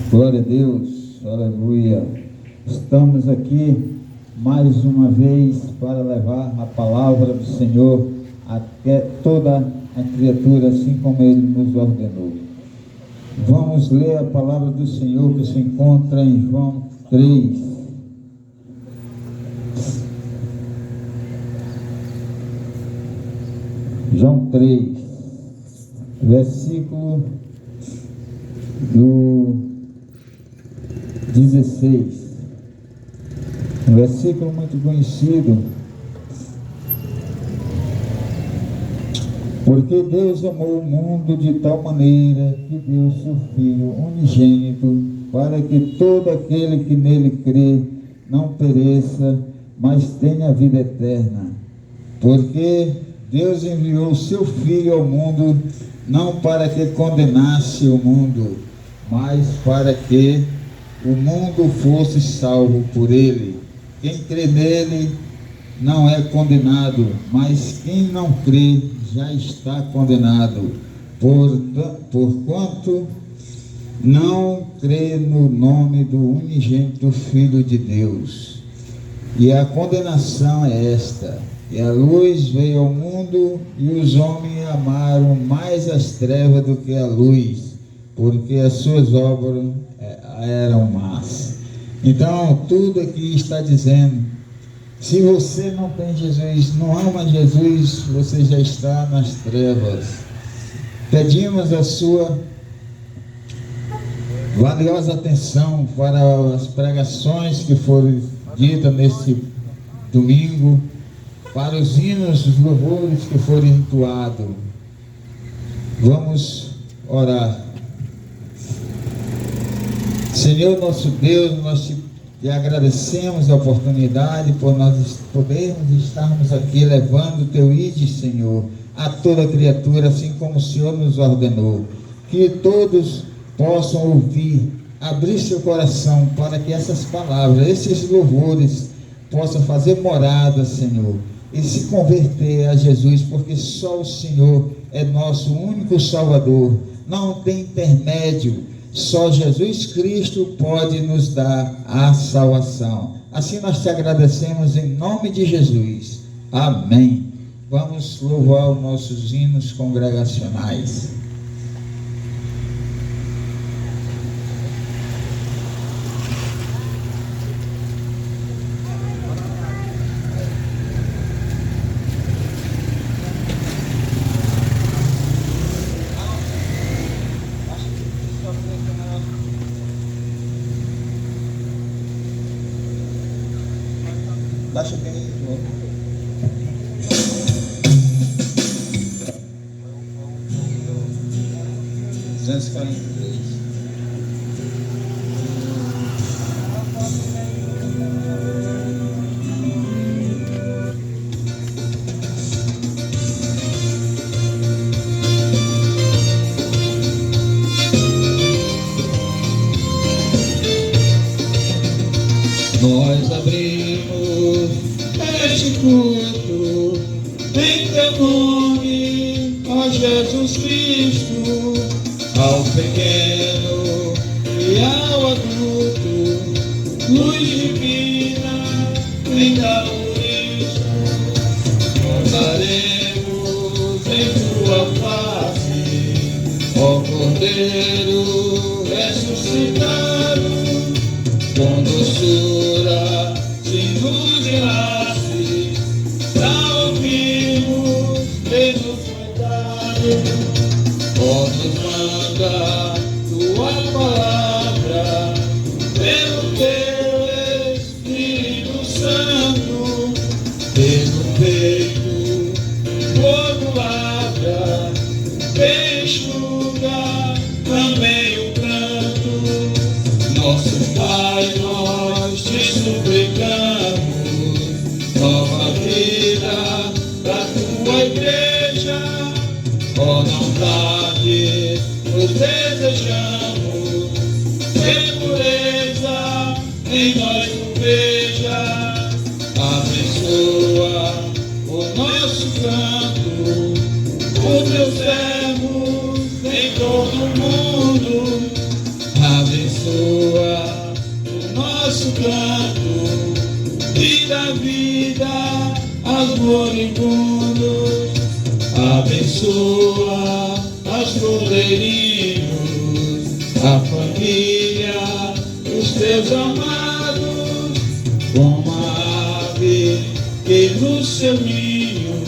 Glória a Deus, aleluia. Estamos aqui mais uma vez para levar a palavra do Senhor a toda a criatura, assim como Ele nos ordenou. Vamos ler a palavra do Senhor que se encontra em João 3. João 3, versículo do 16, um versículo muito conhecido. Porque Deus amou o mundo de tal maneira que deu seu Filho unigênito, para que todo aquele que nele crê não pereça, mas tenha vida eterna. Porque Deus enviou o seu Filho ao mundo, não para que condenasse o mundo, mas para que o mundo fosse salvo por ele. Quem crê nele não é condenado, mas quem não crê já está condenado, porquanto não crê no nome do unigênito Filho de Deus. E a condenação é esta: e a luz veio ao mundo, e os homens amaram mais as trevas do que a luz, porque as suas obras eram más. Então, tudo aqui está dizendo: se você não tem Jesus, não ama Jesus, você já está nas trevas. Pedimos a sua valiosa atenção para as pregações que foram ditas nesse domingo, para os hinos, os louvores que foram entoados. Vamos orar. Senhor nosso Deus, nós te agradecemos a oportunidade por nós podermos estarmos aqui levando o teu ID, Senhor, a toda criatura, assim como o Senhor nos ordenou. Que todos possam ouvir, abrir seu coração para que essas palavras, esses louvores possam fazer morada, Senhor, e se converter a Jesus, porque só o Senhor é nosso único Salvador, não tem intermédio. Só Jesus Cristo pode nos dar a salvação. Assim nós te agradecemos em nome de Jesus. Amém. Vamos louvar os nossos hinos congregacionais. Baixa bem aí, João. 243. Nós abrimos este culto em teu nome, ó Jesus Cristo, ao pequeno e ao adulto, luz divina, vem dar Cristo. Voltaremos em tua face, ó Cordeiro ressuscitado, com doçura, sem luz e laços, pra ouvirmos mesmo cuidado. Ó, nos manda tua palavra, pelo teu Espírito Santo, pelo peito, fogo lavra, enxuga também o pranto. Nosso Pai, nós te suplicamos, nova vida pra tua igreja, ó, não tarde, nos desejamos, que pureza em nós tu veja, abençoa o nosso canto, os teus servos todo mundo. Abençoa o nosso canto e dá vida aos moribundos. Abençoa os ribeirinhos, a família, os teus amados, como a ave que no seu ninho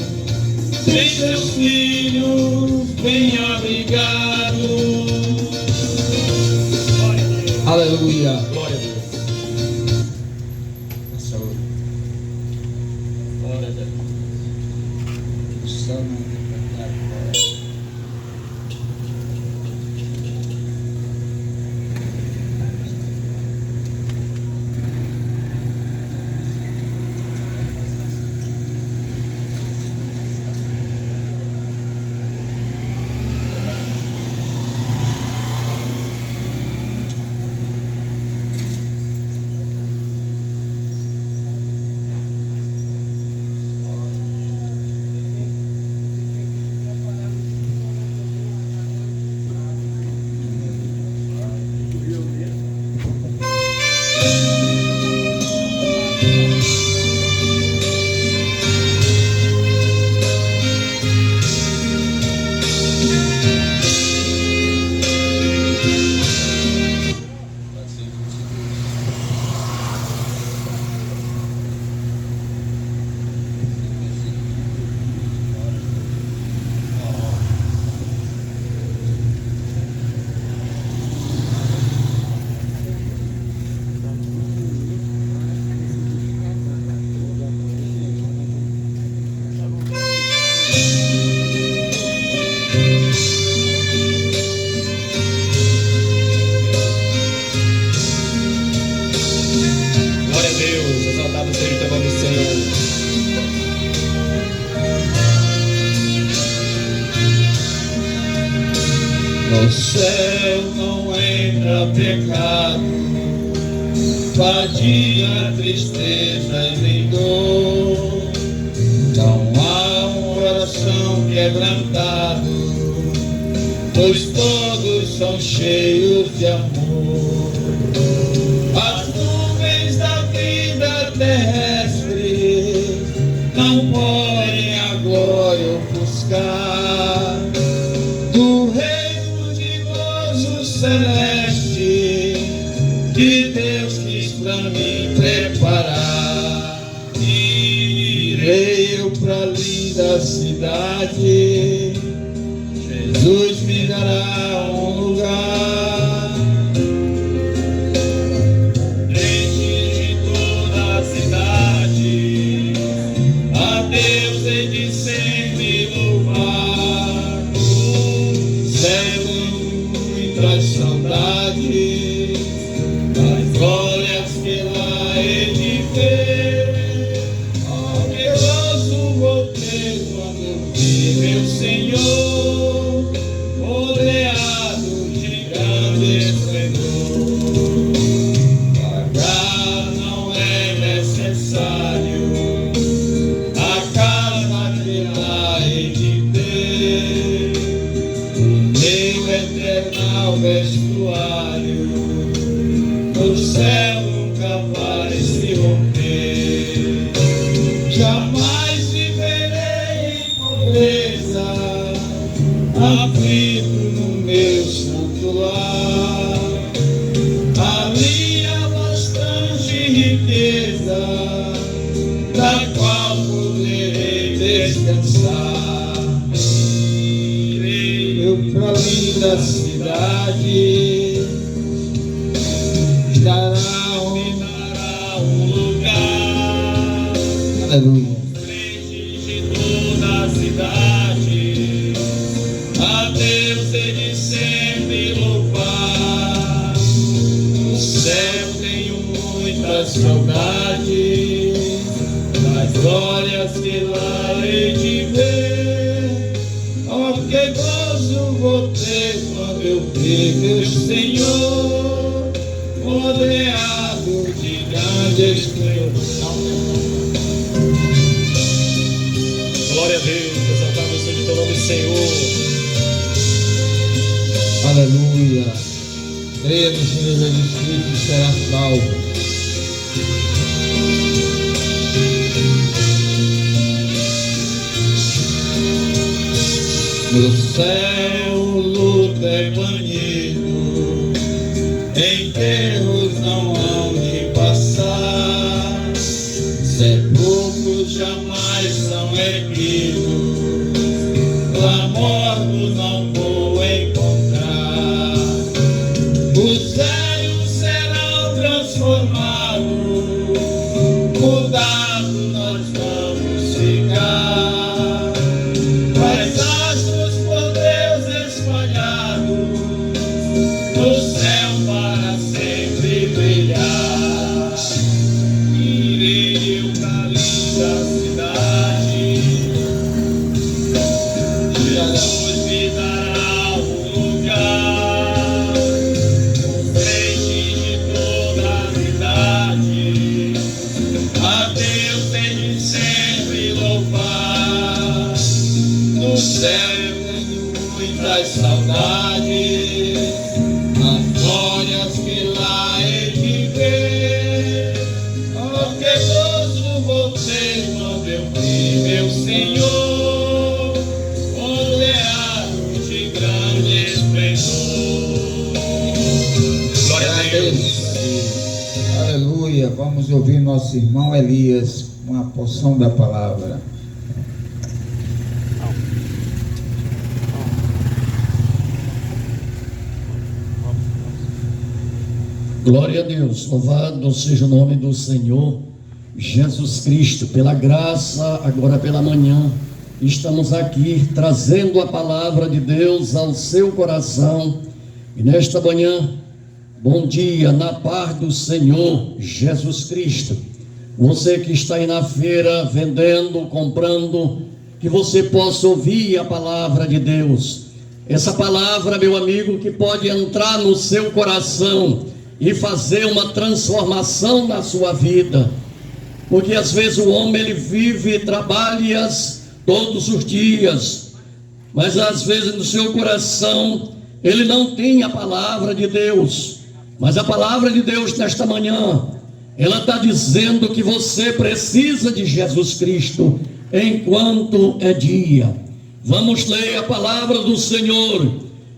tem seus filhos bem abrigados. Aleluia. Glória a Deus. Saúde. Glória a Deus. No céu não entra pecado, fadiga, tristeza e nem dor. Não há um coração quebrantado, pois todos são cheios de amor. As nuvens da vida terrestre não podem a glória ofuscar do reino de gozo celeste que Deus quis pra mim preparar. Irei eu pra linda cidade, Jesus me dará um lugar. Crentes de toda a cidade, a Deus hei de sempre louvar. No céu muitas saudades, das glórias que lá hei de ver. Oh, que gozo vou ter quando eu vi meu Senhor, rodeado de grande esplendor. Pagar não é necessário a casa que lá hei de ter, o meu eternal vestuário no céu nunca vai se romper. Jamais viverei em pobreza, aflito no meu santo lar. Ali há bastante riqueza, da qual poderei descansar. Irei eu pra linda cidade, me dará um lugar. Aleluia. Crentes de toda a cidade, a Deus hei de sempre louvar. No céu tenho muitas saudades, das glórias que lá hei de ver. Oh, que gozo vou ter quando eu ver meu Senhor, rodeado de grande esplendor. Glória a Deus, exaltado seja o teu nome, Senhor. Aleluia. Creia no Senhor Jesus Cristo e será salvo. No céu o luto é banido, enterros não hão de passar, sepulcros jamais são erguidos, mortos não vou encontrar, os velhos serão transformados, mudados nós vamos ficar, paisagens por Deus espalhados, no céu para sempre brilhar. Irei o caminho da cidade, Jesus me dará um lugar, frente de toda a verdade, a Deus tem de sempre louvar. No céu eu tenho muitas saudades, as glórias que lá hei de ver, orgulhoso voltei quando eu vi meu Senhor, rodeado de grande esplendor. Glória a Deus. Aleluia. Vamos ouvir nosso irmão Elias, uma porção da palavra. Glória a Deus, louvado seja o nome do Senhor Jesus Cristo. Pela graça, agora pela manhã, estamos aqui trazendo a palavra de Deus ao seu coração. E nesta manhã, bom dia, na paz do Senhor Jesus Cristo. Você que está aí na feira, vendendo, comprando, que você possa ouvir a palavra de Deus. Essa palavra, meu amigo, que pode entrar no seu coração e fazer uma transformação na sua vida, porque às vezes o homem ele vive e trabalha todos os dias, mas às vezes no seu coração ele não tem a palavra de Deus. Mas a palavra de Deus nesta manhã, ela está dizendo que você precisa de Jesus Cristo enquanto é dia. Vamos ler a palavra do Senhor,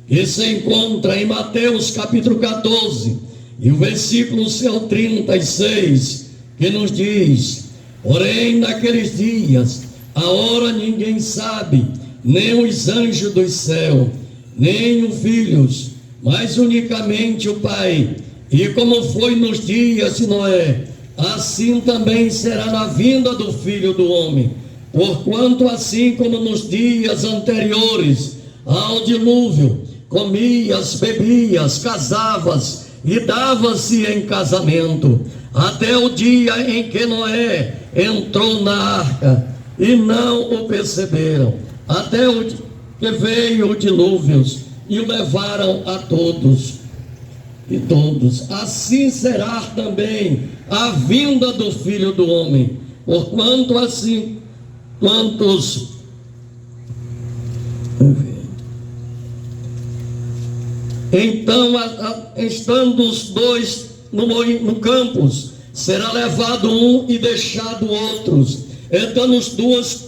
que se encontra em Mateus capítulo 14 e o versículo seu 36, que nos diz: porém naqueles dias, a hora ninguém sabe, nem os anjos do céu, nem os filhos, mas unicamente o Pai. E como foi nos dias de Noé, assim também será na vinda do Filho do Homem. Porquanto assim como nos dias anteriores ao dilúvio, comias, bebias, casavas e dava-se em casamento, até o dia em que Noé entrou na arca, e não o perceberam, até o dia que veio o dilúvio e o levaram a todos. E todos, assim será também a vinda do Filho do Homem. Porquanto assim, quantos então, estando os dois no campos, será levado um e deixado outros. Estando os duas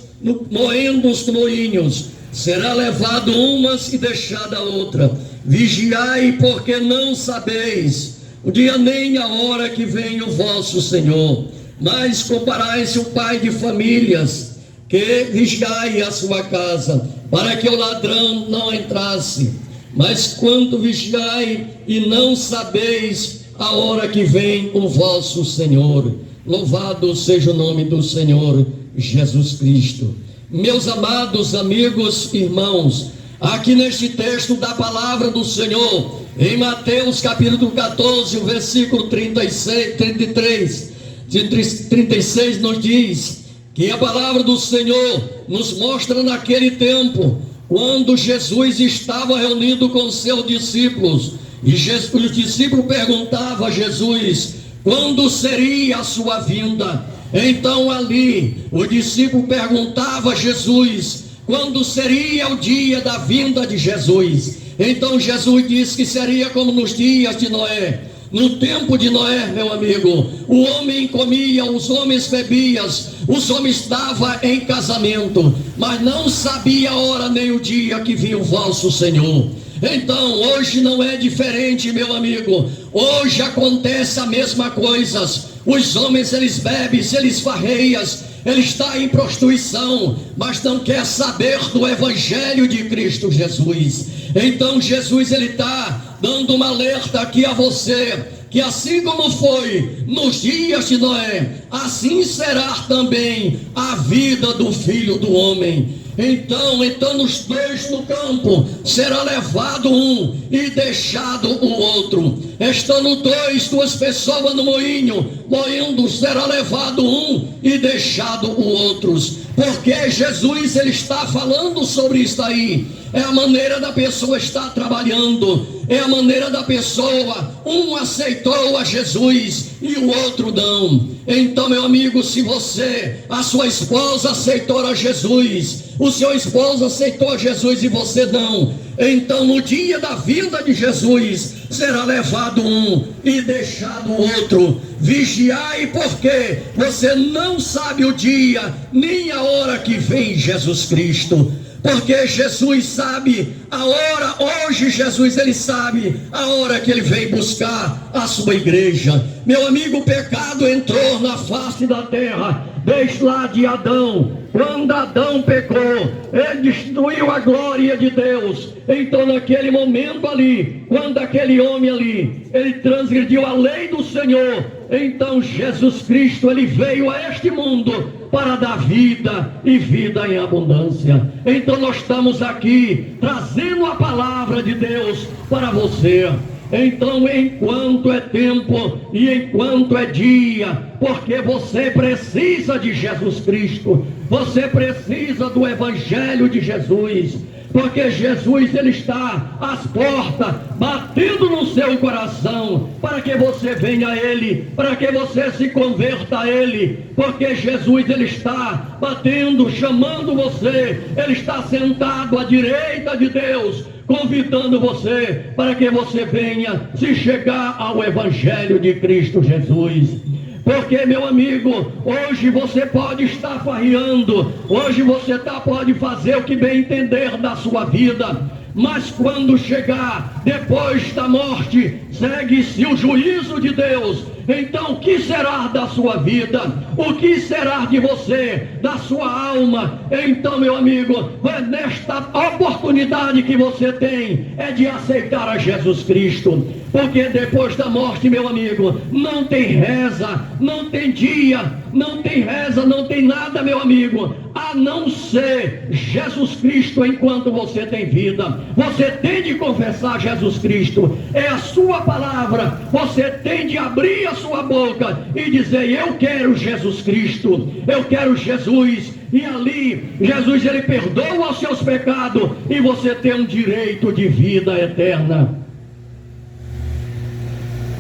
moendo os moinhos, será levado umas e deixada outra. Vigiai, porque não sabeis o dia nem a hora que vem o vosso Senhor. Mas comparai-se o pai de famílias, que vigiai a sua casa, para que o ladrão não entrasse. Mas quanto vigiai e não sabeis a hora que vem o vosso Senhor. Louvado seja o nome do Senhor Jesus Cristo. Meus amados amigos e irmãos, aqui neste texto da palavra do Senhor, em Mateus capítulo 14, o versículo 36 nos diz que a palavra do Senhor nos mostra naquele tempo, quando Jesus estava reunido com seus discípulos, e os discípulos perguntavam a Jesus: quando seria a sua vinda? Então ali, o discípulo perguntava a Jesus: quando seria o dia da vinda de Jesus? Então Jesus disse que seria como nos dias de Noé. No tempo de Noé, meu amigo, o homem comia, os homens bebiam, os homens davam em casamento, mas não sabia a hora nem o dia que vinha o vosso Senhor. Então hoje não é diferente, meu amigo. Hoje acontece a mesma coisa. Os homens, eles bebem, eles farreiam, ele está em prostituição, mas não quer saber do evangelho de Cristo Jesus. Então Jesus, ele está dando um alerta aqui a você, que assim como foi nos dias de Noé, assim será também a vida do Filho do Homem. Então os dois no campo, será levado um e deixado o outro. Estando duas pessoas no moinho, moendo, será levado um e deixado o outro. Porque Jesus, ele está falando sobre isso aí. É a maneira da pessoa estar trabalhando, é a maneira da pessoa, um aceitou a Jesus e o outro não. Então, meu amigo, se você, a sua esposa aceitou a Jesus, o seu esposo aceitou a Jesus e você não, então no dia da vinda de Jesus, será levado um e deixado o outro. Vigiai, porque você não sabe o dia nem a hora que vem Jesus Cristo. Porque Jesus sabe a hora, hoje Jesus, ele sabe a hora que ele vem buscar a sua igreja. Meu amigo, o pecado entrou na face da terra desde lá de Adão. Quando Adão pecou, ele destruiu a glória de Deus. Então naquele momento ali, quando aquele homem ali, ele transgrediu a lei do Senhor, então Jesus Cristo, ele veio a este mundo para dar vida e vida em abundância. Então nós estamos aqui trazendo a palavra de Deus para você. Então, enquanto é tempo e enquanto é dia, porque você precisa de Jesus Cristo, você precisa do Evangelho de Jesus, porque Jesus, ele está às portas, batendo no seu coração, para que você venha a ele, para que você se converta a ele, porque Jesus, ele está batendo, chamando você, ele está sentado à direita de Deus, convidando você para que você venha se chegar ao Evangelho de Cristo Jesus. Porque, meu amigo, hoje você pode estar farreando, hoje você pode fazer o que bem entender da sua vida, mas quando chegar depois da morte, segue-se o juízo de Deus. Então o que será da sua vida? O que será de você, da sua alma? Então, meu amigo, nesta oportunidade que você tem, é de aceitar a Jesus Cristo. Porque depois da morte, meu amigo, não tem reza, não tem dia, não tem reza, não tem nada, meu amigo, a não ser Jesus Cristo enquanto você tem vida. Você tem de confessar Jesus Cristo, é a sua palavra. Você tem de abrir a sua boca e dizer: eu quero Jesus Cristo, eu quero Jesus. E ali, Jesus, ele perdoa os seus pecados e você tem um direito de vida eterna.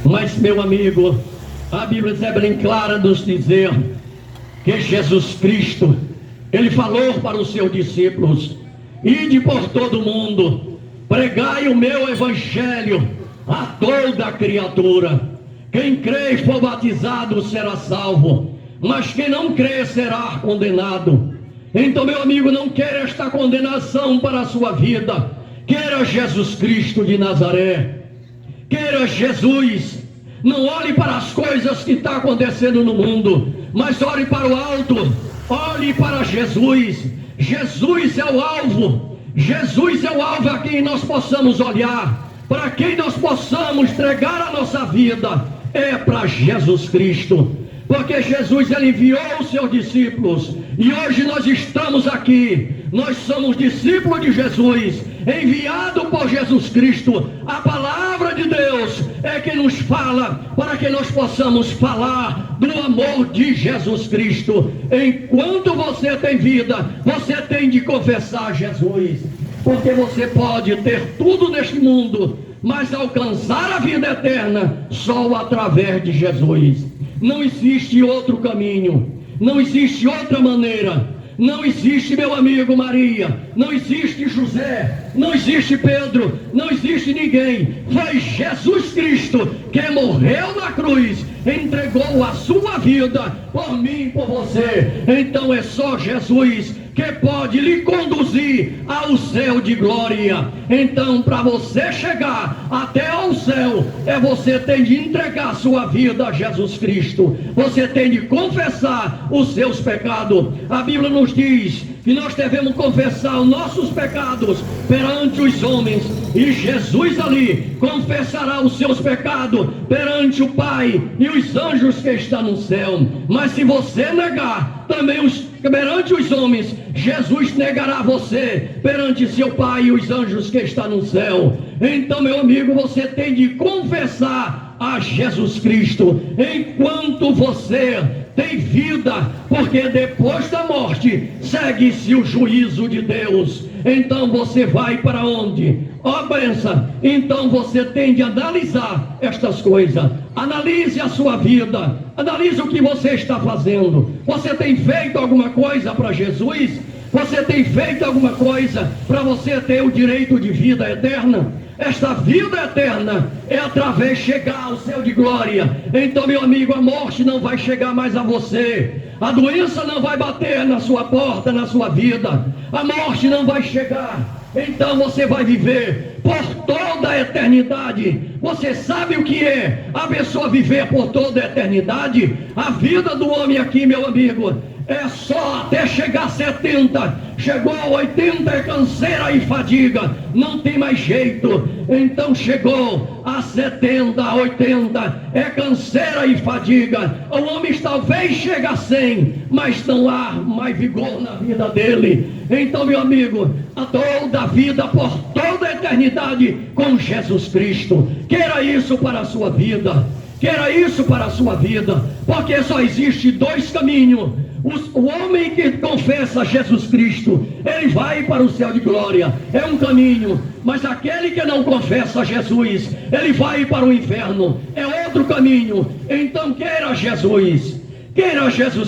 Mas, meu amigo, a Bíblia é bem clara nos dizer que Jesus Cristo, ele falou para os seus discípulos: ide por todo o mundo, pregai o meu evangelho a toda criatura. Quem crê e for batizado será salvo, mas quem não crê será condenado. Então, meu amigo, não queira esta condenação para a sua vida. Queira Jesus Cristo de Nazaré, queira Jesus. Não olhe para as coisas que estão acontecendo no mundo, mas olhe para o alto, olhe para Jesus. Jesus é o alvo, Jesus é o alvo a quem nós possamos olhar, para quem nós possamos entregar a nossa vida, é para Jesus Cristo. Porque Jesus, ele enviou os seus discípulos, e hoje nós estamos aqui, nós somos discípulos de Jesus, enviado por Jesus Cristo. A palavra de Deus é que nos fala, para que nós possamos falar do amor de Jesus Cristo. Enquanto você tem vida, você tem de confessar Jesus, porque você pode ter tudo neste mundo, mas alcançar a vida eterna só através de Jesus. Não existe outro caminho, não existe outra maneira. Não existe, meu amigo, Maria, não existe José, não existe Pedro, não existe ninguém. Foi Jesus Cristo que morreu na cruz, entregou a sua vida por mim e por você. Então é só Jesus que pode lhe conduzir ao céu de glória. Então, para você chegar até ao céu, você tem de entregar sua vida a Jesus Cristo. Você tem de confessar os seus pecados. A Bíblia nos diz que nós devemos confessar os nossos pecados perante os homens, e Jesus ali confessará os seus pecados perante o Pai e os anjos que estão no céu. Mas se você negar também perante os homens, Jesus negará você perante seu Pai e os anjos que estão no céu. Então, meu amigo, você tem de confessar a Jesus Cristo enquanto você tem vida, porque depois da morte segue-se o juízo de Deus. Então você vai para onde? Ó benção! Então você tem de analisar estas coisas. Analise a sua vida, analise o que você está fazendo. Você tem feito alguma coisa para Jesus? Você tem feito alguma coisa para você ter o direito de vida eterna? Esta vida eterna é através de chegar ao céu de glória. Então, meu amigo, a morte não vai chegar mais a você. A doença não vai bater na sua porta, na sua vida. A morte não vai chegar. Então você vai viver por toda a eternidade. Você sabe o que é a pessoa viver por toda a eternidade? A vida do homem aqui, meu amigo, é só até chegar a 70. Chegou a 80 é canseira e fadiga, não tem mais jeito. Então chegou a 70, a 80 é canseira e fadiga. O homem talvez chegue a 100, mas não há mais vigor na vida dele. Então, meu amigo, a toda a vida por toda a eternidade com Jesus Cristo. Queira isso para a sua vida. Queira isso para a sua vida, porque só existe dois caminhos. O homem que confessa Jesus Cristo, ele vai para o céu de glória, é um caminho. Mas aquele que não confessa Jesus, ele vai para o inferno, é outro caminho. Então queira Jesus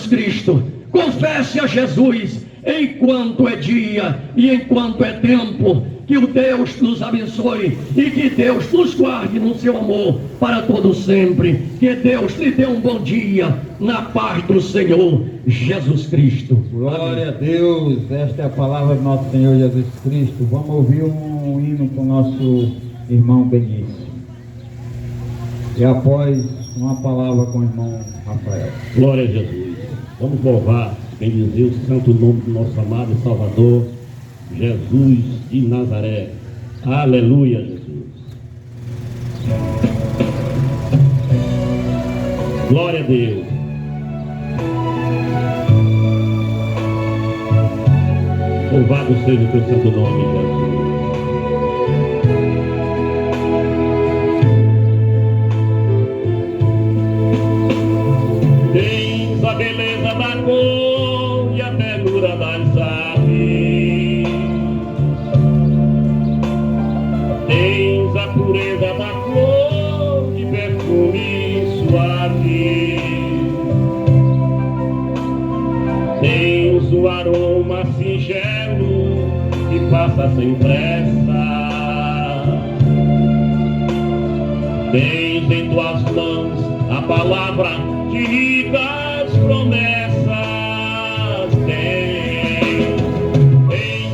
Cristo, confesse a Jesus enquanto é dia e enquanto é tempo. Que o Deus nos abençoe e que Deus nos guarde no seu amor para todo sempre. Que Deus lhe dê um bom dia na paz do Senhor Jesus Cristo. Glória a Deus. Esta é a palavra do nosso Senhor Jesus Cristo. Vamos ouvir um hino com o nosso irmão Benício. E após uma palavra com o irmão Rafael. Glória a Jesus. Vamos louvar, bendizer o santo nome do nosso amado Salvador Jesus de Nazaré. Aleluia, Jesus. Glória a Deus. Louvado seja o teu santo nome, Jesus. Tens a beleza da cor e a ternura das aves. Tens a pureza da flor e perfume suave. Tens o aroma singelo que passa sem pressa. Tens em tuas mãos a palavra de ricas promessas. Tens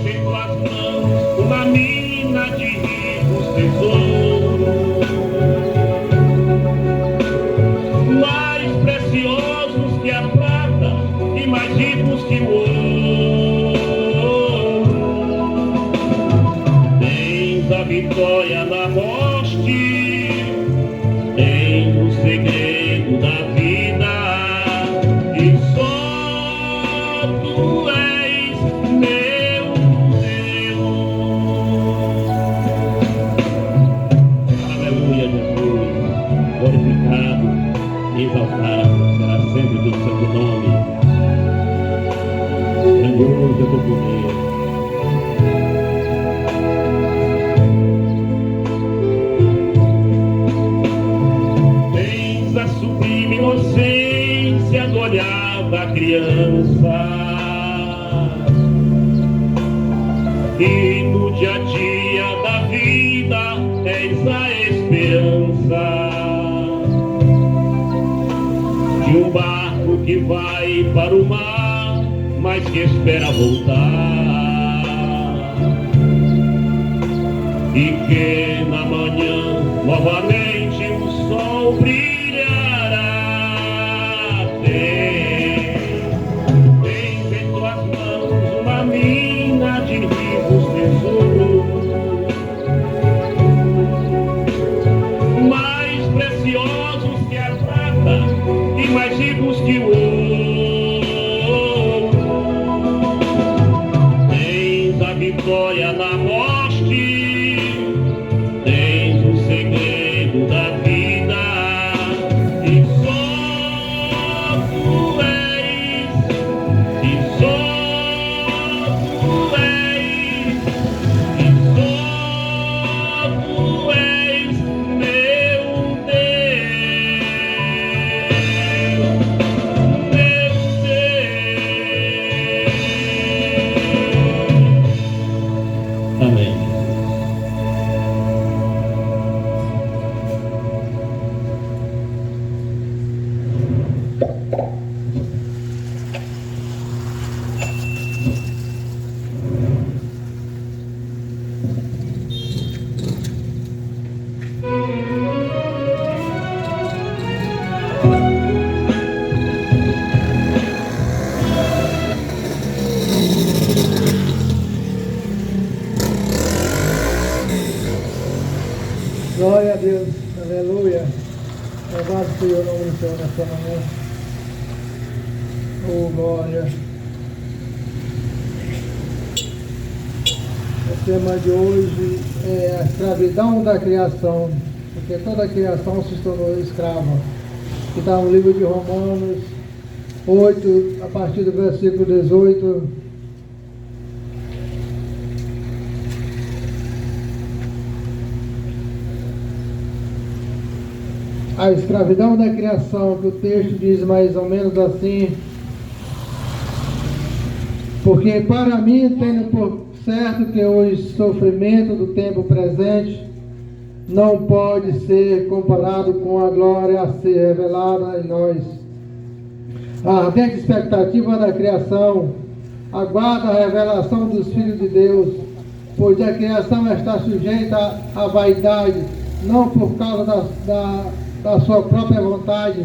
em tuas mãos uma mina de ricos tesouros, mais preciosos que a prata e mais ricos que o ouro. Tens a vitória da morte, tens o segredo da vida, e só tu és meu Deus. Aleluia, Jesus. Glorificado, exaltado será sempre o teu santo nome. Grandioso é o teu poder. E um barco que vai para o mar, mas que espera voltar. E que na manhã novamente o sol brilhará. Tem feito as mãos uma mina de ricos tesouros, mais preciosos que a prata e mais ricos que o ouro. Tens a vitória na morte, tens o segredo da vida, e só tu és, e só tu és, e só tu és meu Deus. Amém. Glória a Deus, aleluia. Louvado seja o nome do Senhor nessa manhã. Oh, glória. O tema de hoje é a escravidão da criação, porque toda a criação se tornou escrava. Que está no livro de Romanos 8, a partir do versículo 18. A escravidão da criação, que o texto diz mais ou menos assim: porque para mim tenho por certo que o sofrimento do tempo presente não pode ser comparado com a glória a ser revelada em nós. A ardente expectativa da criação aguarda a revelação dos filhos de Deus, pois a criação está sujeita à vaidade, não por causa da sua própria vontade,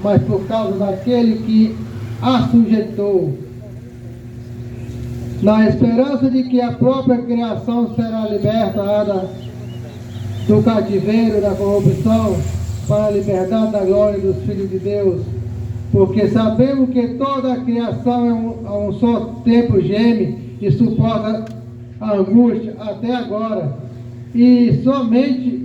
mas por causa daquele que a sujeitou, na esperança de que a própria criação será libertada do cativeiro da corrupção para a liberdade da glória dos filhos de Deus. Porque sabemos que toda a criação a um só tempo geme e suporta a angústia até agora, e somente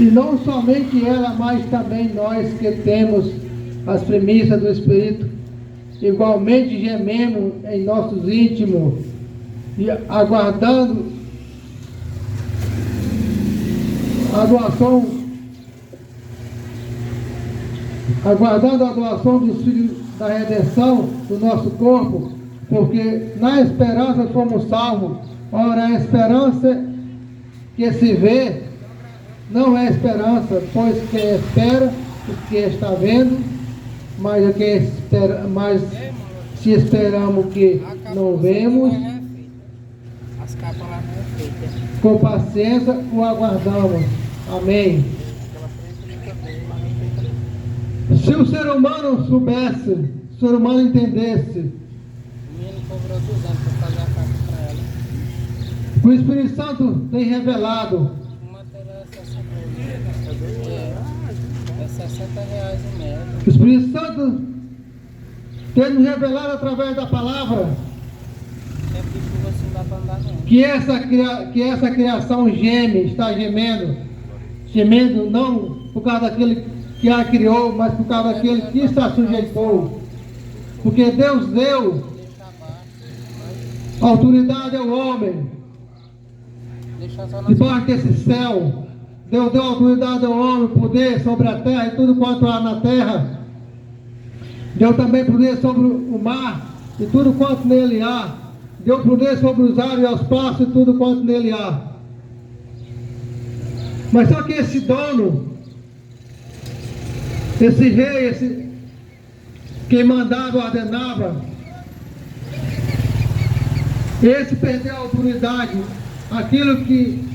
e não somente ela, mas também nós que temos as premissas do Espírito, igualmente gememos em nossos íntimos, e aguardando a doação dos filhos da redenção do nosso corpo, porque na esperança fomos salvos. Ora, a esperança que se vê não é esperança, pois que espera o que está vendo, mas se esperamos o que não vemos, com paciência o aguardamos. Amém. Se o ser humano soubesse, se o ser humano entendesse, o Espírito Santo tem revelado. O Espírito Santo tem nos revelado através da palavra que essa criação geme, está gemendo não por causa daquele que a criou, mas por causa daquele que se sujeitou. Porque Deus deu autoridade ao homem debaixo desse céu. Deus deu autoridade ao homem, poder sobre a terra e tudo quanto há na terra. Deu também poder sobre o mar e tudo quanto nele há. Deu poder sobre os ares e os passos e tudo quanto nele há. Mas só que esse dono, esse rei, quem mandava, ordenava, esse perdeu a autoridade. Aquilo que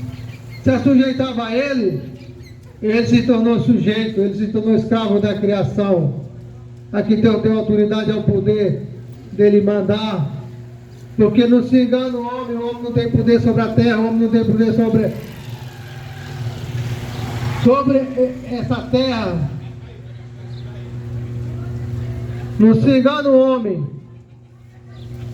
se assujeitava a ele se tornou sujeito, ele se tornou escravo da criação. Aqui Deus deu autoridade ao poder dele mandar, porque não se engana o homem não tem poder sobre a terra, o homem não tem poder sobre essa terra. Não se engana o homem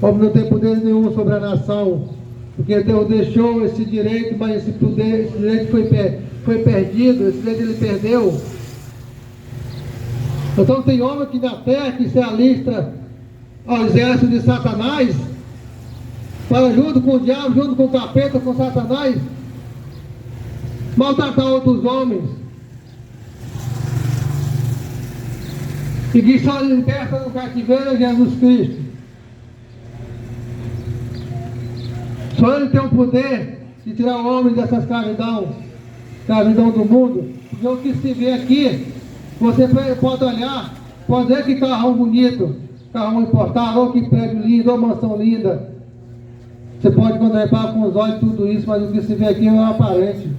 não tem poder nenhum sobre a nação, porque Deus deixou esse direito, mas esse poder, esse direito foi perdido, esse direito ele perdeu. Então tem homem aqui na terra que se alistra ao exército de Satanás, para junto com o diabo, junto com o capeta, com Satanás, maltratar outros homens, e que só liberta no cativeiro é Jesus Cristo. Só Ele tem o poder de tirar o homem dessa escravidão do mundo. Porque o que se vê aqui, você pode olhar, pode ver que carrão bonito, carrão importado, ou que prédio lindo, ou mansão linda. Você pode contemplar com os olhos tudo isso, mas o que se vê aqui é o aparente.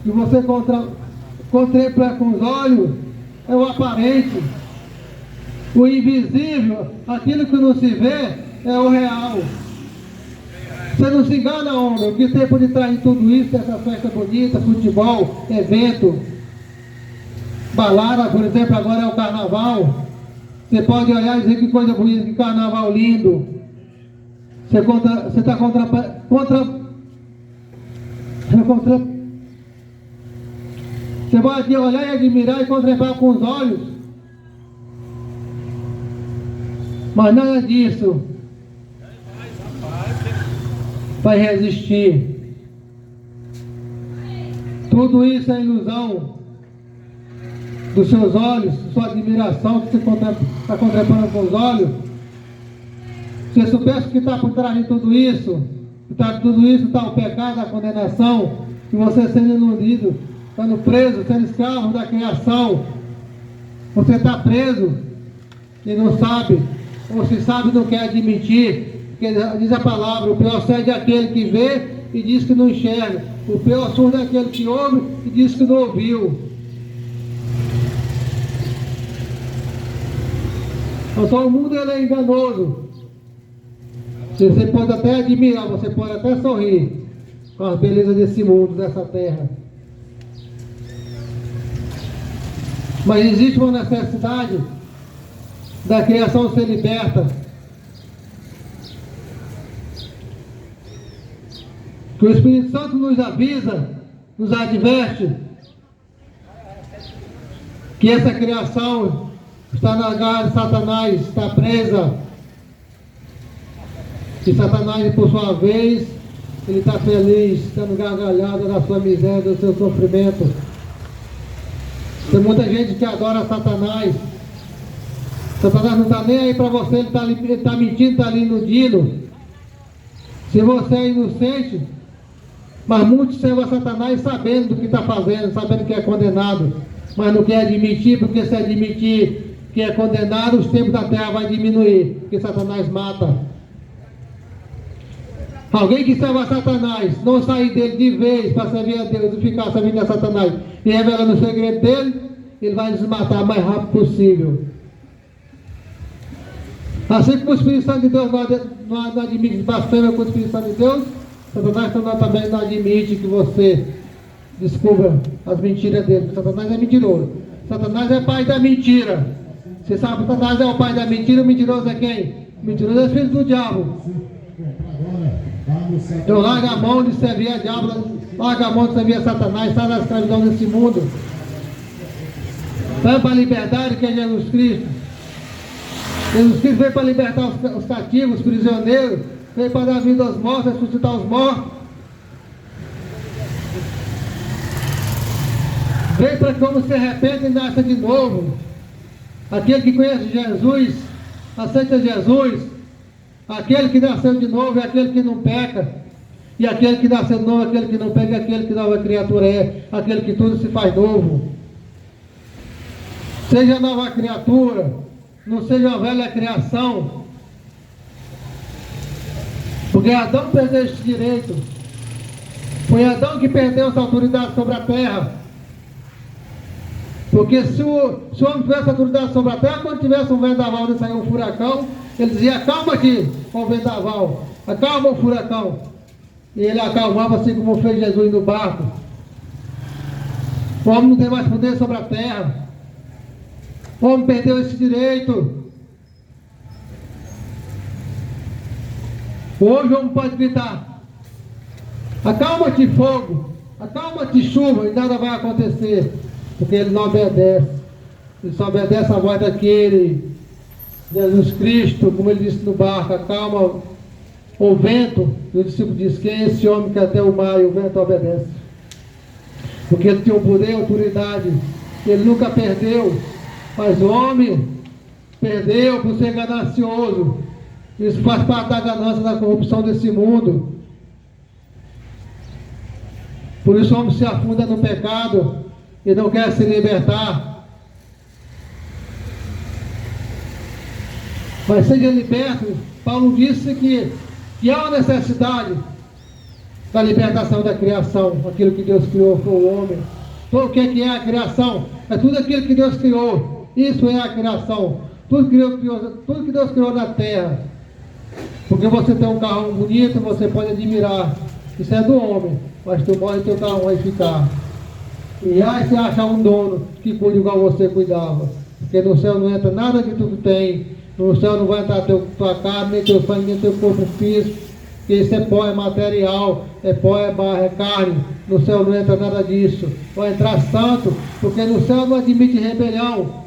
E você contempla com os olhos é o aparente. O invisível, aquilo que não se vê, é o real. Você não se engana, homem. O que tem por detrás de tudo isso, essa festa bonita, futebol, evento, balada, por exemplo, agora é o carnaval. Você pode olhar e dizer que coisa bonita, que carnaval lindo. Você está contra. Você pode olhar e admirar e contemplar com os olhos. Mas nada disso vai resistir. Tudo isso é ilusão dos seus olhos, sua admiração que você está contemplando com os olhos. Se você soubesse o que está por trás de tudo isso, está o pecado, a condenação, e você sendo iludido, estando preso, sendo escravo da criação. Você está preso e não sabe, ou se sabe não quer admitir. Porque diz a palavra, o pior cego é aquele que vê e diz que não enxerga. O pior surdo é aquele que ouve e diz que não ouviu. Então o mundo ele é enganoso. Você pode até admirar, você pode até sorrir com as belezas desse mundo, dessa terra. Mas existe uma necessidade da criação ser liberta. Que o Espírito Santo nos avisa, nos adverte, que essa criação está na garra de Satanás, está presa. E Satanás, por sua vez, ele está feliz, estando gargalhado da sua miséria, do seu sofrimento. Tem muita gente que adora Satanás. Satanás não está nem aí para você, ele está mentindo, está ali iludindo. Se você é inocente, mas muitos servem a Satanás sabendo do que está fazendo, sabendo que é condenado, mas não quer admitir, porque se admitir que é condenado, os tempos da terra vai diminuir, porque Satanás mata. Alguém que serve a Satanás, não sair dele de vez para servir a Deus e ficar servindo a Satanás e revelando o segredo dele, ele vai nos matar o mais rápido possível. Assim como o Espírito Santo de Deus não admite blasfêmia com o Espírito Santo de Deus, Satanás também não admite que você descubra as mentiras dele. Satanás é mentiroso. Satanás é pai da mentira. Você sabe que Satanás é o pai da mentira, o mentiroso é quem? O mentiroso é filho do diabo. Então larga a mão de servir a diabo, larga a mão de servir a Satanás, sai da escravidão desse mundo. Vai para a liberdade que é Jesus Cristo. Jesus Cristo veio para libertar os cativos, os prisioneiros, veio para dar vida aos mortos, ressuscitar os mortos. Veio para que o homem se arrependa e nasça de novo. Aquele que conhece Jesus, aceita Jesus. Aquele que nasceu de novo é aquele que não peca. E aquele que nasce novo, aquele que não pega, aquele que nova criatura é, aquele que tudo se faz novo. Seja nova criatura, não seja uma velha criação. Porque Adão perdeu esse direito. Foi Adão que perdeu essa autoridade sobre a terra. Porque se o homem tivesse autoridade sobre a terra, quando tivesse um vendaval e sair um furacão, ele dizia: acalma aqui com o vendaval, acalma o furacão. E ele acalmava, assim como fez Jesus no barco. O homem não tem mais poder sobre a terra. O homem perdeu esse direito. Hoje o homem pode gritar: acalma-te fogo, acalma-te chuva, e nada vai acontecer. Porque ele não obedece. Ele só obedece a voz daquele Jesus Cristo, como ele disse no barco: acalma o vento. E o discípulo disse: quem é esse homem que até o mar e o vento obedece? Porque ele tinha o poder e a autoridade. Ele nunca perdeu. Mas o homem perdeu por ser ganancioso. Isso faz parte da ganância, da corrupção desse mundo. Por isso o homem se afunda no pecado e não quer se libertar. Mas seja liberto. Paulo disse que há uma necessidade da libertação da criação. Aquilo que Deus criou foi o homem. Então o que é a criação? É tudo aquilo que Deus criou. Isso é a criação. Tudo que Deus criou na terra. Porque você tem um carro bonito, você pode admirar. Isso é do homem. Mas tu morre e teu carro vai ficar. E aí você acha um dono que cuida igual você cuidava. Porque no céu não entra nada que tu tem. No céu não vai entrar tua carne, nem teu sangue, nem teu corpo físico. Porque isso é pó, é material. É pó, é barra, é carne. No céu não entra nada disso. Vai entrar santo, porque no céu não admite rebelião.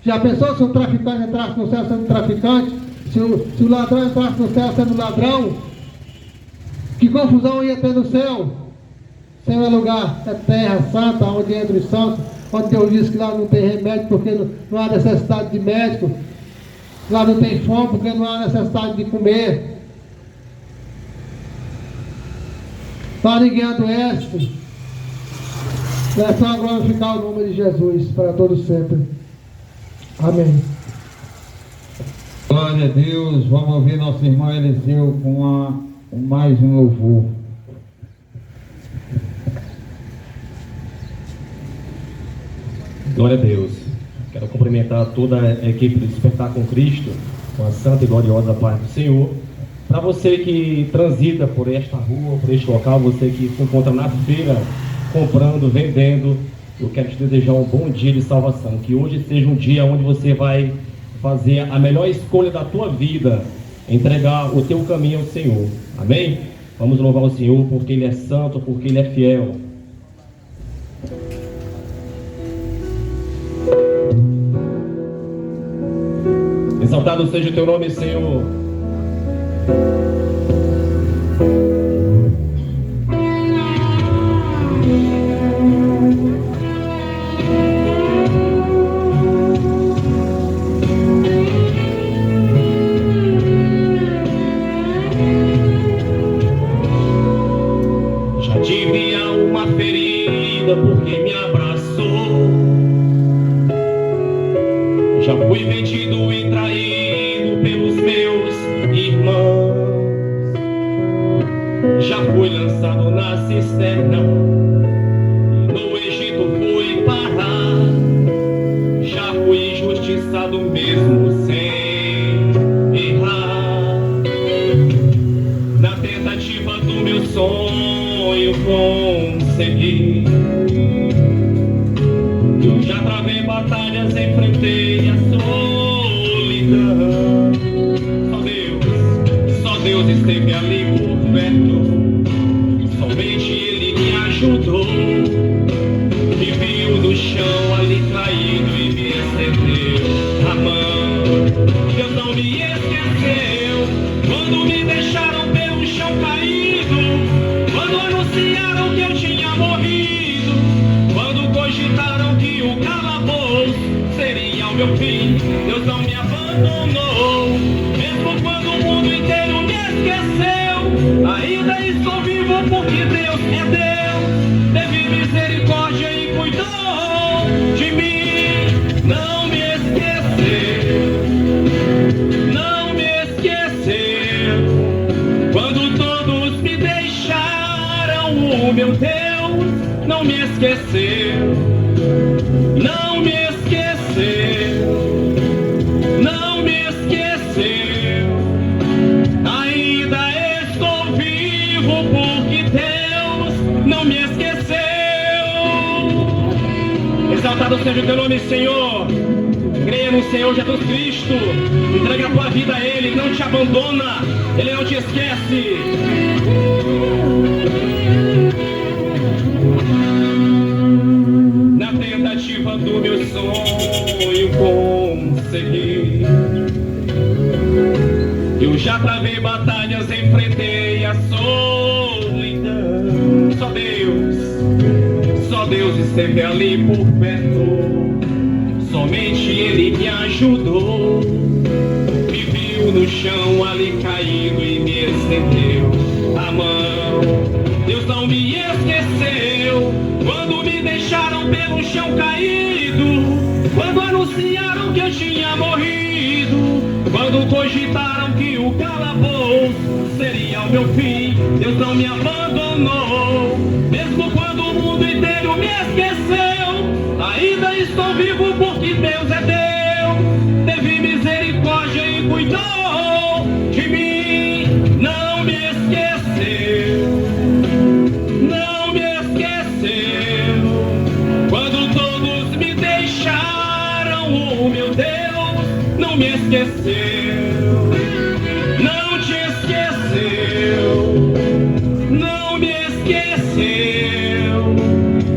Já pensou se um traficante entrasse no céu sendo traficante? Se o ladrão entrasse no céu sendo ladrão? Que confusão ia ter no céu? Céu é lugar, é terra santa, onde entra os santos, onde Deus diz que lá não tem remédio, porque não há necessidade de médico. Lá não tem fome, porque não há necessidade de comer. Lá ninguém adoece. É só glorificar o nome de Jesus para todos sempre. Amém. Glória a Deus. Vamos ouvir nosso irmão Eliseu com mais um louvor. Glória a Deus. Quero cumprimentar toda a equipe do Despertar com Cristo, com a santa e gloriosa paz do Senhor. Para você que transita por esta rua, por este local, você que se encontra na feira, comprando, vendendo, eu quero te desejar um bom dia de salvação. Que hoje seja um dia onde você vai fazer a melhor escolha da tua vida, entregar o teu caminho ao Senhor. Amém? Vamos louvar o Senhor porque Ele é santo, porque Ele é fiel. Exaltado seja o teu nome, Senhor. Já tive uma ferida porque me abraçou. Já fui vendido e traído pelos meus irmãos. Já fui lançado na cisterna e no Egito fui parar. Já fui injustiçado mesmo sem errar. Na tentativa do meu sonho conseguir. Eu já travei batalhas, enfrentei a solidão. Só Deus esteve ali por perto. Somente Ele me ajudou. Me viu no chão ali caído e me estendeu a mão. Deus não me esqueceu quando me deixaram pelo chão caído. Quando anunciaram que eu tinha morrido. Quando cogitaram que o calabouço seria o meu fim. Deus não me abandonou. Mesmo quando o mundo inteiro me esqueceu, ainda Ainda estou vivo porque Deus é Deus, teve misericórdia e cuidou de mim. Não me esqueceu, não me esqueceu. Quando todos me deixaram, o meu Deus não me esqueceu, não me esqueceu, não me esqueceu. Ainda estou vivo porque Deus não me esqueceu. Exaltado seja o teu nome, Senhor. Creia no Senhor Jesus Cristo, entrega a tua vida a Ele, Ele não te abandona, Ele não te esquece. Na tentativa do meu sonho conseguir, eu já travei batalhas, enfrentei a solidão. Só Deus esteve ali por perto, somente Ele me ajudou. Me viu no chão ali caído e me estendeu a mão. Deus não me esqueceu quando me deixaram pelo chão caído, quando anunciaram que eu tinha morrido, quando cogitaram que o calabouço seria o meu fim. Deus não me abandonou, mesmo quando o mundo inteiro me esqueceu. Ainda estou vivo porque Deus é Deus, teve misericórdia e cuidou de mim. Não me esqueceu, não me esqueceu. Quando todos me deixaram, o meu Deus não me esqueceu, não te esqueceu, não me esqueceu.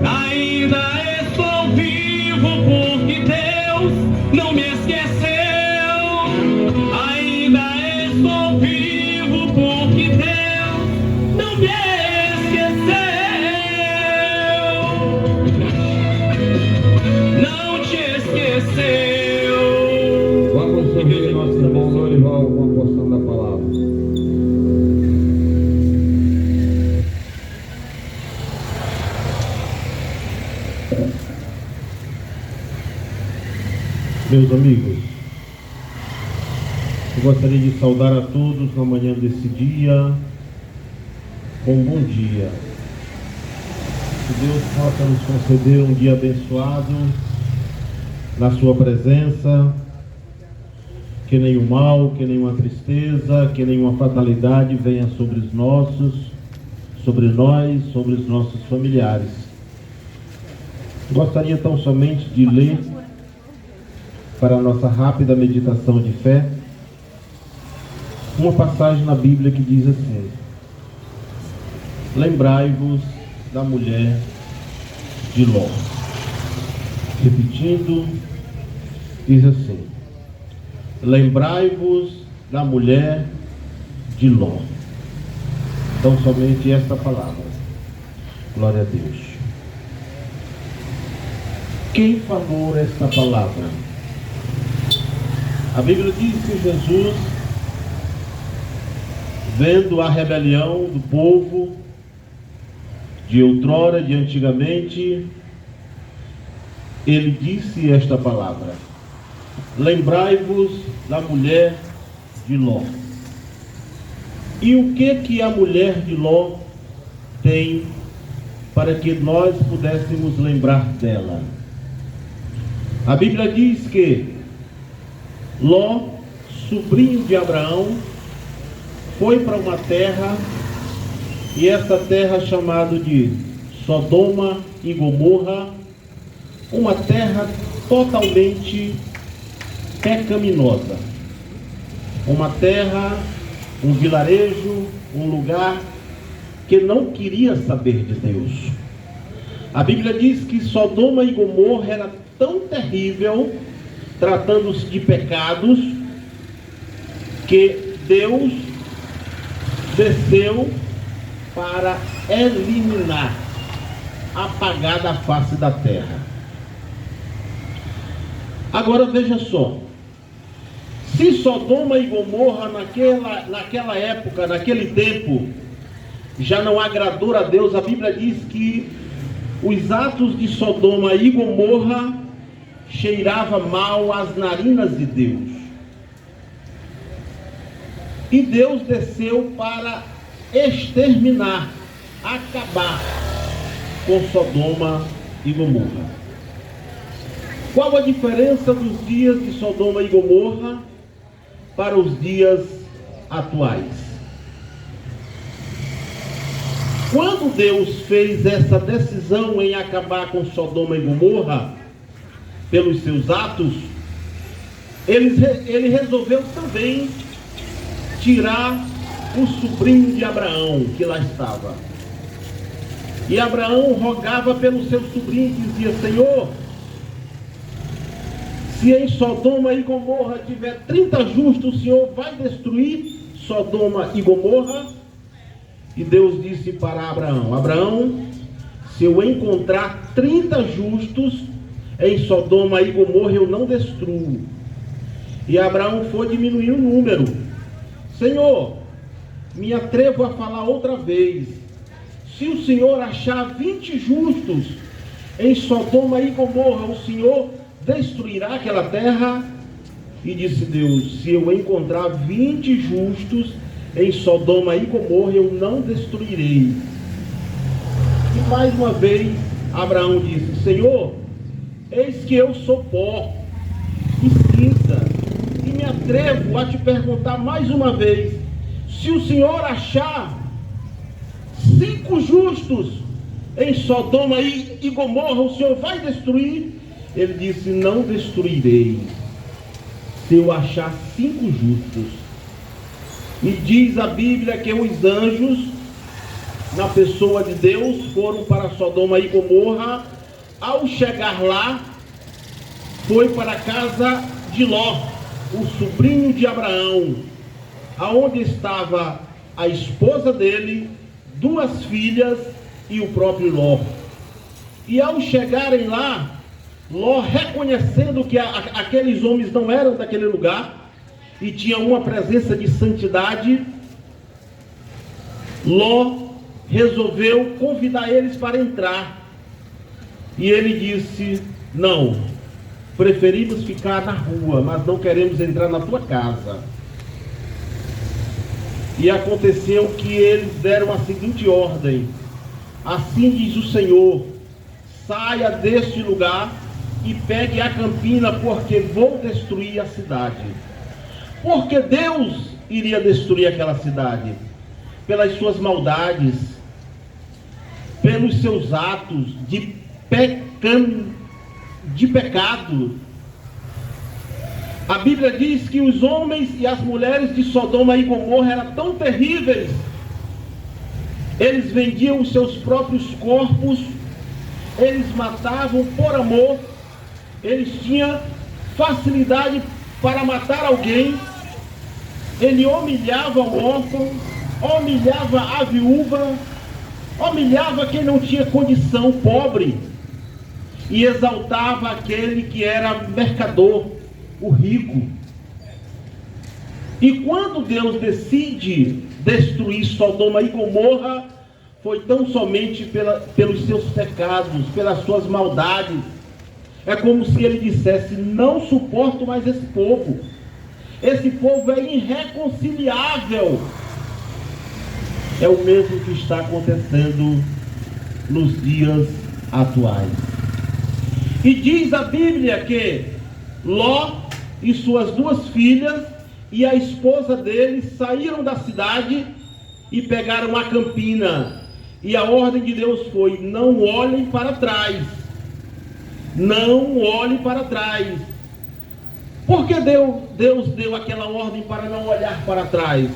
Ainda estou vivo porque Deus não me esqueceu, ainda estou vivo porque Deus não me esqueceu, não te esqueceu. Vamos ouvir nosso irmão Lorival com a porção da palavra. Meus amigos, eu gostaria de saudar a todos na manhã desse dia com um bom dia. Que Deus possa nos conceder um dia abençoado na sua presença, que nenhum mal, que nenhuma tristeza, que nenhuma fatalidade venha sobre os nossos, sobre nós, sobre os nossos familiares. Gostaria tão somente de ler, para a nossa rápida meditação de fé, uma passagem na Bíblia que diz assim: lembrai-vos da mulher de Ló. Repetindo, diz assim: lembrai-vos da mulher de Ló. Então somente esta palavra. Glória a Deus. Quem falou esta palavra? A Bíblia diz que Jesus, vendo a rebelião do povo de outrora, de antigamente, ele disse esta palavra: lembrai-vos da mulher de Ló. E o que a mulher de Ló tem para que nós pudéssemos lembrar dela? A Bíblia diz que Ló, sobrinho de Abraão, foi para uma terra, e essa terra chamada de Sodoma e Gomorra, uma terra totalmente pecaminosa, uma terra, um vilarejo, um lugar que não queria saber de Deus. A Bíblia diz que Sodoma e Gomorra era tão terrível, tratando-se de pecados, que Deus desceu para eliminar, apagar da face da terra. Agora veja só, se Sodoma e Gomorra naquela época, naquele tempo, já não agradou a Deus. A Bíblia diz que os atos de Sodoma e Gomorra cheiravam mal às narinas de Deus. E Deus desceu para exterminar, acabar com Sodoma e Gomorra. Qual a diferença dos dias de Sodoma e Gomorra para os dias atuais? Quando Deus fez essa decisão em acabar com Sodoma e Gomorra, pelos seus atos, ele resolveu também tirar o sobrinho de Abraão, que lá estava. E Abraão rogava pelo seu sobrinho e dizia: Senhor, se em Sodoma e Gomorra tiver 30 justos, o Senhor vai destruir Sodoma e Gomorra? E Deus disse para Abraão: Abraão, se eu encontrar 30 justos em Sodoma e Gomorra, eu não destruo. E Abraão foi diminuir o número. Senhor, me atrevo a falar outra vez. Se o Senhor achar 20 justos em Sodoma e Gomorra, o Senhor destruirá aquela terra? E disse Deus: se eu encontrar 20 justos em Sodoma e Gomorra, eu não destruirei. E mais uma vez Abraão disse: Senhor, eis que eu sou pó e cinza, e me atrevo a te perguntar mais uma vez: se o Senhor achar 5 justos em Sodoma e Gomorra, o Senhor vai destruir? Ele disse: não destruirei, se eu achar 5 justos. E diz a Bíblia que os anjos, na pessoa de Deus, foram para Sodoma e Gomorra. Ao chegar lá, foi para a casa de Ló, o sobrinho de Abraão, aonde estava a esposa dele, 2 filhas e o próprio Ló. E ao chegarem lá, Ló, reconhecendo que aqueles homens não eram daquele lugar e tinham uma presença de santidade, Ló resolveu convidar eles para entrar. E ele disse: não, preferimos ficar na rua, mas não queremos entrar na tua casa. E aconteceu que eles deram a seguinte ordem: assim diz o Senhor, saia deste lugar e pegue a campina, porque vou destruir a cidade. Porque Deus iria destruir aquela cidade pelas suas maldades, pelos seus atos de pecado. A Bíblia diz que os homens e as mulheres de Sodoma e Gomorra eram tão terríveis, eles vendiam os seus próprios corpos, eles matavam por amor, eles tinham facilidade para matar alguém, ele humilhava o órfão, humilhava a viúva, humilhava quem não tinha condição, pobre, e exaltava aquele que era mercador, o rico. E quando Deus decide destruir Sodoma e Gomorra, foi tão somente pelos seus pecados, pelas suas maldades. É como se ele dissesse: não suporto mais esse povo. Esse povo é irreconciliável. É o mesmo que está acontecendo nos dias atuais. E diz a Bíblia que Ló e suas 2 filhas e a esposa dele saíram da cidade e pegaram a campina. E a ordem de Deus foi: não olhem para trás. Não olhem para trás. Por que Deus deu aquela ordem para não olhar para trás?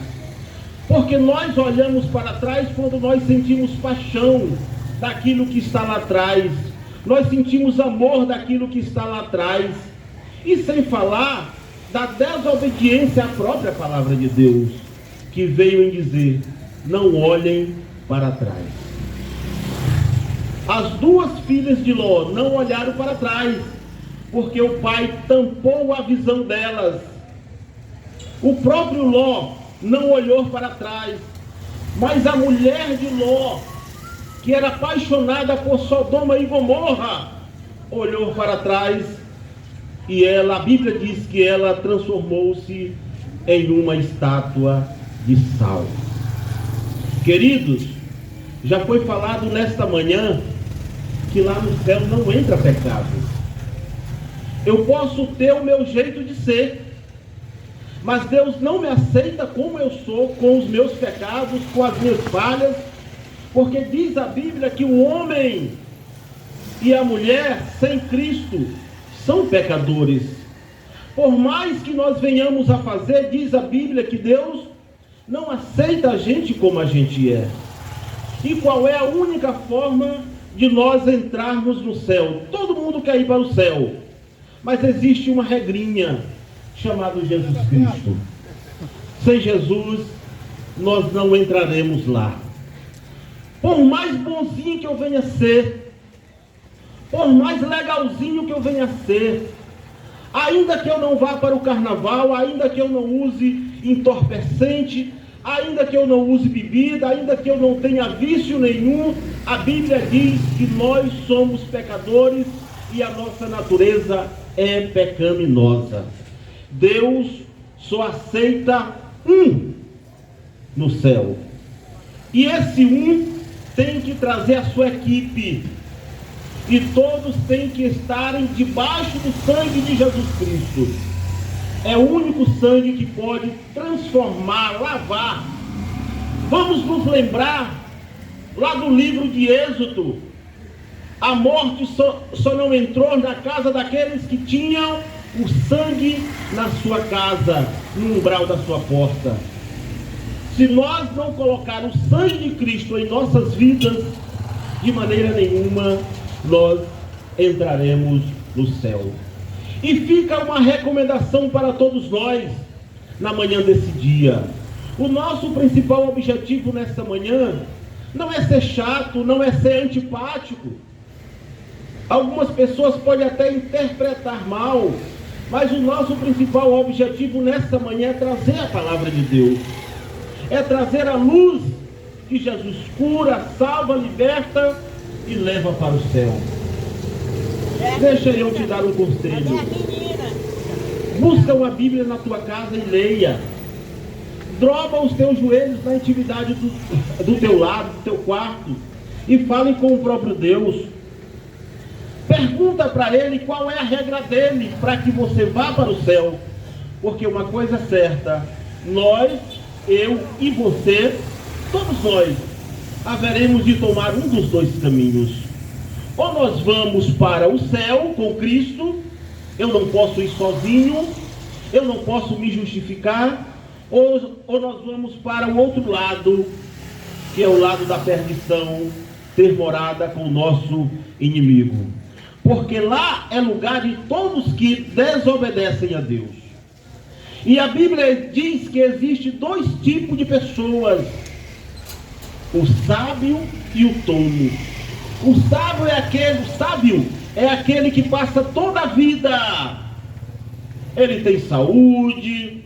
Porque nós olhamos para trás quando nós sentimos paixão daquilo que está lá atrás. Nós sentimos amor daquilo que está lá atrás. E sem falar da desobediência à própria palavra de Deus, que veio em dizer: não olhem para trás. As 2 filhas de Ló não olharam para trás, porque o pai tampou a visão delas. O próprio Ló não olhou para trás, Mas a mulher de Ló, que era apaixonada por Sodoma e Gomorra, olhou para trás e ela, a Bíblia diz que ela transformou-se em uma estátua de sal. Queridos, já foi falado nesta manhã que lá no céu não entra pecado. Eu posso ter o meu jeito de ser, mas Deus não me aceita como eu sou, com os meus pecados, com as minhas falhas, porque diz a Bíblia que o homem e a mulher sem Cristo são pecadores. Por mais que nós venhamos a fazer, diz a Bíblia que Deus não aceita a gente como a gente é. E qual é a única forma de nós entrarmos no céu? Todo mundo quer ir para o céu, mas existe uma regrinha chamada Jesus Cristo. Sem Jesus, nós não entraremos lá. Por mais bonzinho que eu venha ser, por mais legalzinho que eu venha ser, ainda que eu não vá para o carnaval, ainda que eu não use entorpecente, ainda que eu não use bebida, ainda que eu não tenha vício nenhum, a Bíblia diz que nós somos pecadores e a nossa natureza é pecaminosa. Deus só aceita um no céu, e esse um tem que trazer a sua equipe, e todos têm que estarem debaixo do sangue de Jesus Cristo. É o único sangue que pode transformar, lavar. Vamos nos lembrar lá do livro de Êxodo: a morte só não entrou na casa daqueles que tinham o sangue na sua casa, no umbral da sua porta. Se nós não colocar o sangue de Cristo em nossas vidas, de maneira nenhuma nós entraremos no céu. E fica uma recomendação para todos nós na manhã desse dia. O nosso principal objetivo nesta manhã não é ser chato, não é ser antipático. Algumas pessoas podem até interpretar mal, mas o nosso principal objetivo nesta manhã é trazer a palavra de Deus, é trazer a luz que Jesus cura, salva, liberta e leva para o céu. Deixa eu te dar um conselho. Busca uma Bíblia na tua casa e leia. Droba os teus joelhos na intimidade do teu lado, do teu quarto, e fale com o próprio Deus. Pergunta para Ele qual é a regra dele para que você vá para o céu. Porque uma coisa é certa: nós, eu e você, todos nós, haveremos de tomar um dos dois caminhos. Ou nós vamos para o céu com Cristo, eu não posso ir sozinho, eu não posso me justificar, ou nós vamos para o outro lado, que é o lado da perdição, ter morada com o nosso inimigo. Porque lá é lugar de todos que desobedecem a Deus. E a Bíblia diz que existe dois tipos de pessoas: o sábio e o tolo. O sábio é aquele que passa toda a vida. Ele tem saúde,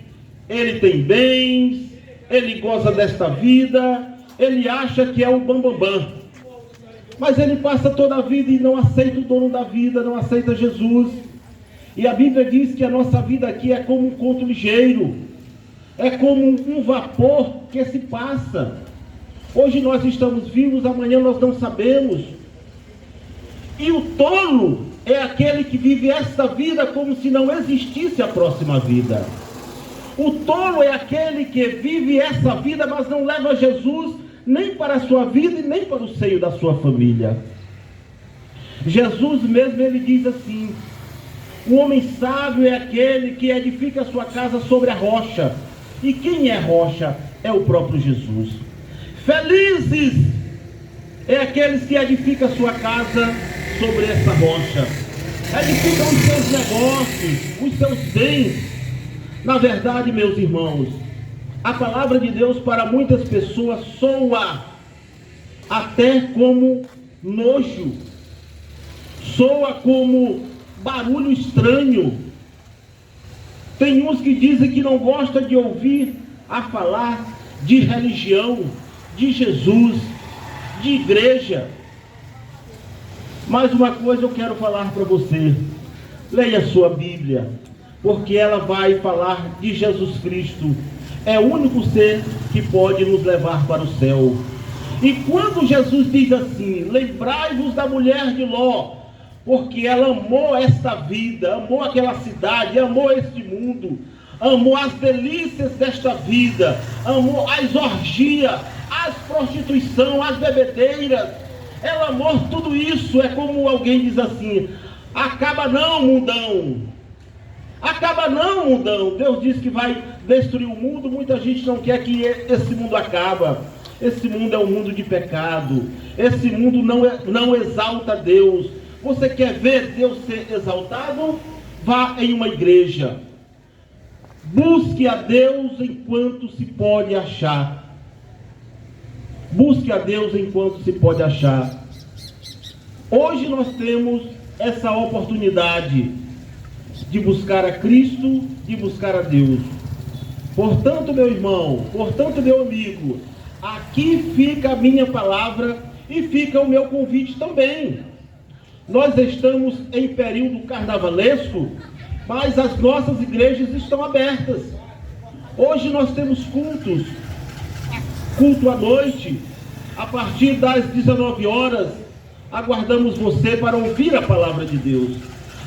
ele tem bens, ele goza desta vida, ele acha que é o bambambam. Mas ele passa toda a vida e não aceita o dono da vida, não aceita Jesus. E a Bíblia diz que a nossa vida aqui é como um conto ligeiro, é como um vapor que se passa. Hoje nós estamos vivos, amanhã nós não sabemos. E o tolo é aquele que vive esta vida como se não existisse a próxima vida. O tolo é aquele que vive essa vida, mas não leva Jesus nem para a sua vida e nem para o seio da sua família. Jesus mesmo, ele diz assim: o homem sábio é aquele que edifica a sua casa sobre a rocha. E quem é rocha? É o próprio Jesus. Felizes é aqueles que edificam a sua casa sobre essa rocha, edificam os seus negócios, os seus bens. Na verdade, meus irmãos, a palavra de Deus para muitas pessoas soa até como nojo, soa como barulho estranho. Tem uns que dizem que não gostam de ouvir a falar de religião, de Jesus, de igreja. Mais uma coisa eu quero falar para você. Leia a sua Bíblia, porque ela vai falar de Jesus Cristo. É o único ser que pode nos levar para o céu. E quando Jesus diz assim: lembrai-vos da mulher de Ló, porque ela amou esta vida, amou aquela cidade, amou este mundo, amou as delícias desta vida, amou as orgias, as prostituição, as bebedeiras, ela amou tudo isso. É como alguém diz assim: acaba não, mundão, acaba não, mundão. Deus diz que vai destruir o mundo. Muita gente não quer que esse mundo acabe. Esse mundo é um mundo de pecado. Esse mundo não exalta Deus. Você quer ver Deus ser exaltado? Vá em uma igreja. Busque a Deus enquanto se pode achar. Busque a Deus enquanto se pode achar. Hoje nós temos essa oportunidade de buscar a Cristo, de buscar a Deus. Portanto, meu irmão, portanto, meu amigo, aqui fica a minha palavra e fica o meu convite também. Nós estamos em período carnavalesco, mas as nossas igrejas estão abertas. Hoje nós temos cultos, culto à noite, a partir das 19 horas, aguardamos você para ouvir a palavra de Deus.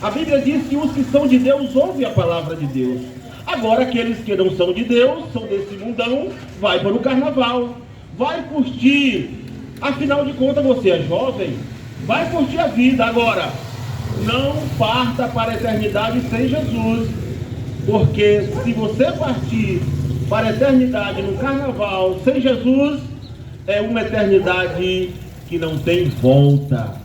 A Bíblia diz que os que são de Deus ouvem a palavra de Deus. Agora aqueles que não são de Deus, são desse mundão, vai para o carnaval, vai curtir. Afinal de contas você é jovem, vai curtir a vida. Agora, não parta para a eternidade sem Jesus, porque se você partir para a eternidade no carnaval sem Jesus, é uma eternidade que não tem volta.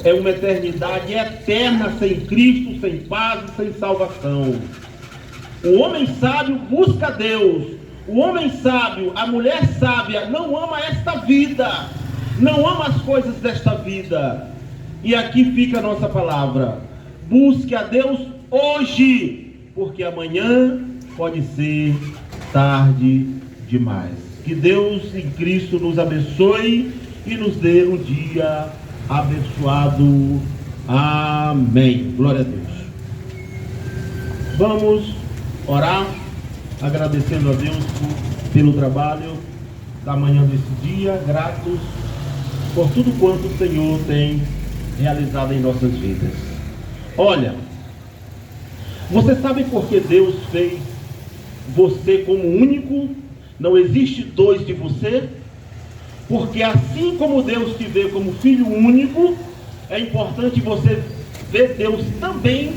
É uma eternidade eterna sem Cristo, sem paz e sem salvação. O homem sábio busca Deus. O homem sábio, a mulher sábia, não ama esta vida, não ama as coisas desta vida. E aqui fica a nossa palavra: busque a Deus hoje, porque amanhã pode ser tarde demais. Que Deus em Cristo nos abençoe e nos dê um dia abençoado. Amém. Glória a Deus. Vamos orar, agradecendo a Deus pelo trabalho da manhã desse dia, gratos por tudo quanto o Senhor tem realizado em nossas vidas. Olha, você sabe por que Deus fez você como único? Não existe dois de você? Porque assim como Deus te vê como filho único, é importante você ver Deus também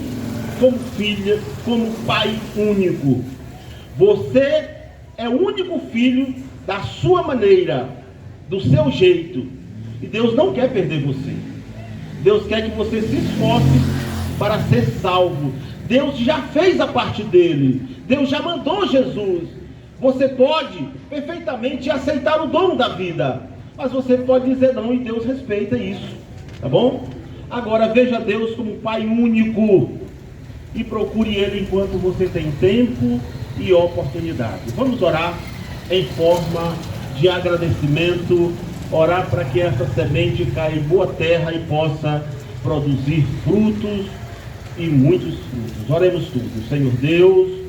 como filho, como pai único. Você é o único filho da sua maneira, do seu jeito. E Deus não quer perder você. Deus quer que você se esforce para ser salvo. Deus já fez a parte dele. Deus já mandou Jesus. Você pode perfeitamente aceitar o dono da vida, mas você pode dizer não, e Deus respeita isso, tá bom? Agora veja Deus como Pai único e procure Ele enquanto você tem tempo e oportunidade. Vamos orar em forma de agradecimento, orar para que essa semente caia em boa terra e possa produzir frutos e muitos frutos. Oremos todos. Senhor Deus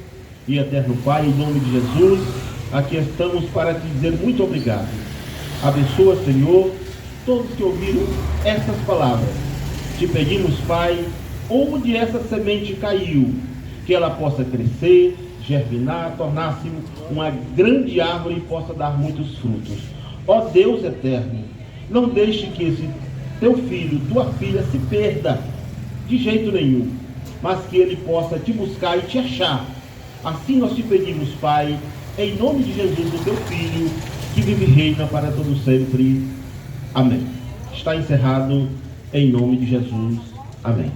e eterno Pai, em nome de Jesus, aqui estamos para te dizer muito obrigado. Abençoa, Senhor, todos que ouviram essas palavras. Te pedimos, Pai, onde essa semente caiu, que ela possa crescer, germinar, tornar-se uma grande árvore e possa dar muitos frutos. Ó Deus eterno, não deixe que esse teu filho, tua filha se perda de jeito nenhum, mas que ele possa te buscar e te achar. Assim nós te pedimos, Pai, em nome de Jesus, o teu Filho, que vive e reina para todo sempre. Amém. Está encerrado em nome de Jesus. Amém.